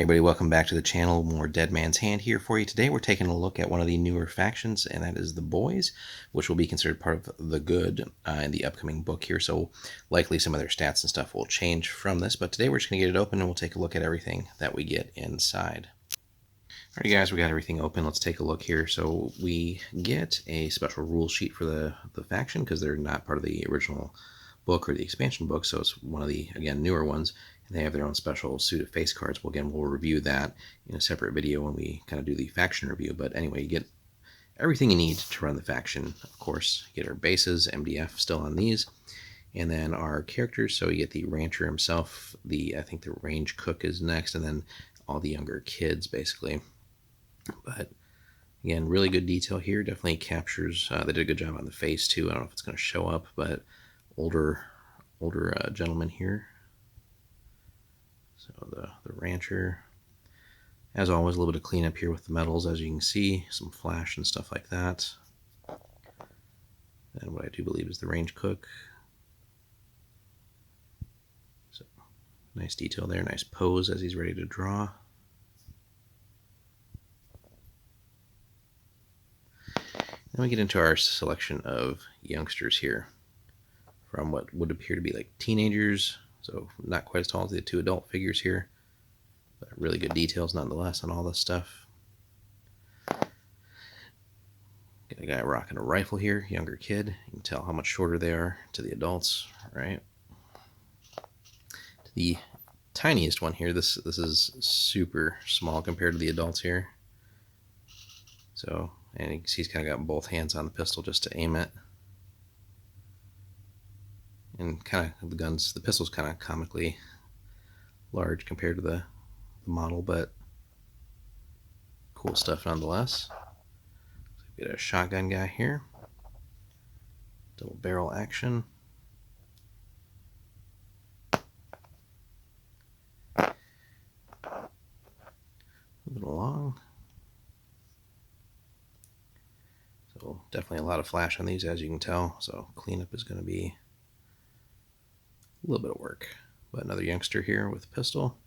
Hey everybody, welcome back to the channel. More Dead Man's Hand here for you. Today we're taking a look at one of the newer factions, and that is the Boys, which will be considered part of the Good in the upcoming book here. So likely some of their stats and stuff will change from this, but today we're just going to get it open and we'll take a look at everything that we get inside. Alright guys, we got everything open. Let's take a look here. So we get a special rule sheet for the faction because they're not part of the original book or the expansion book, so it's one of the, again, newer ones. And they have their own special suit of face cards. Well, again, we'll review that in a separate video when we kind of do the faction review. But anyway, you get everything you need to run the faction. Of course, you get our bases, MDF still on these. And then our characters, so you get the rancher himself, I think the range cook is next, and then all the younger kids, basically. But again, really good detail here. Definitely captures, they did a good job on the face too. I don't know if it's going to show up, but older gentleman here. So the rancher, as always, a little bit of cleanup here with the metals, as you can see, some flash and stuff like that. And what I do believe is the range cook. So nice detail there, nice pose as he's ready to draw. Then we get into our selection of youngsters here from what would appear to be like teenagers. So not quite as tall as the two adult figures here, but really good details nonetheless on all this stuff. Got a guy rocking a rifle here, younger kid. You can tell how much shorter they are to the adults, right? To the tiniest one here, this is super small compared to the adults here. So, and you can see he's kind of got both hands on the pistol just to aim it. And kind of the pistol's kind of comically large compared to the model, but cool stuff nonetheless. So we get a shotgun guy here, double barrel action. Moving along. So definitely a lot of flash on these, as you can tell. So cleanup is going to be a little bit of work. But another youngster here with a pistol.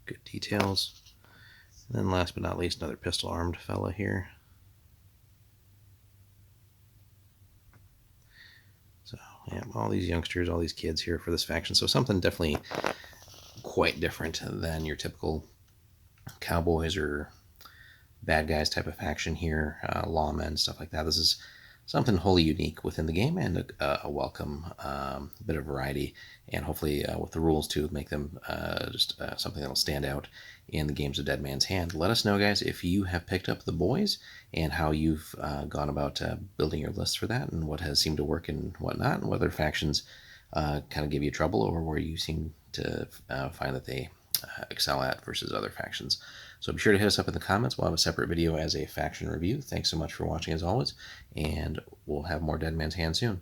Good details. And then last but not least, another pistol armed fella here. So yeah, all these youngsters, all these kids here for this faction. So something definitely quite different than your typical cowboys or bad guys type of faction here, lawmen, stuff like that. This is something wholly unique within the game, and a welcome bit of variety, and hopefully with the rules to make them just something that will stand out in the games of Dead Man's Hand. Let us know, guys, if you have picked up the Boys and how you've gone about building your list for that, and what has seemed to work and whatnot, and whether factions kind of give you trouble, or where you seem to find that they excel at versus other factions. So be sure to hit us up in the comments. We'll have a separate video as a faction review. Thanks so much for watching as always, and we'll have more Dead Man's Hand soon.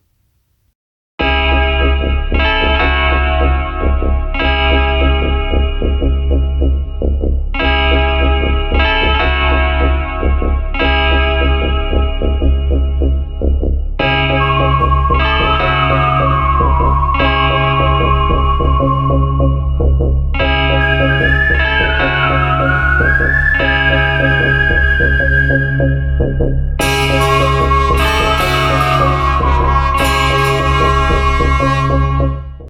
Thank you.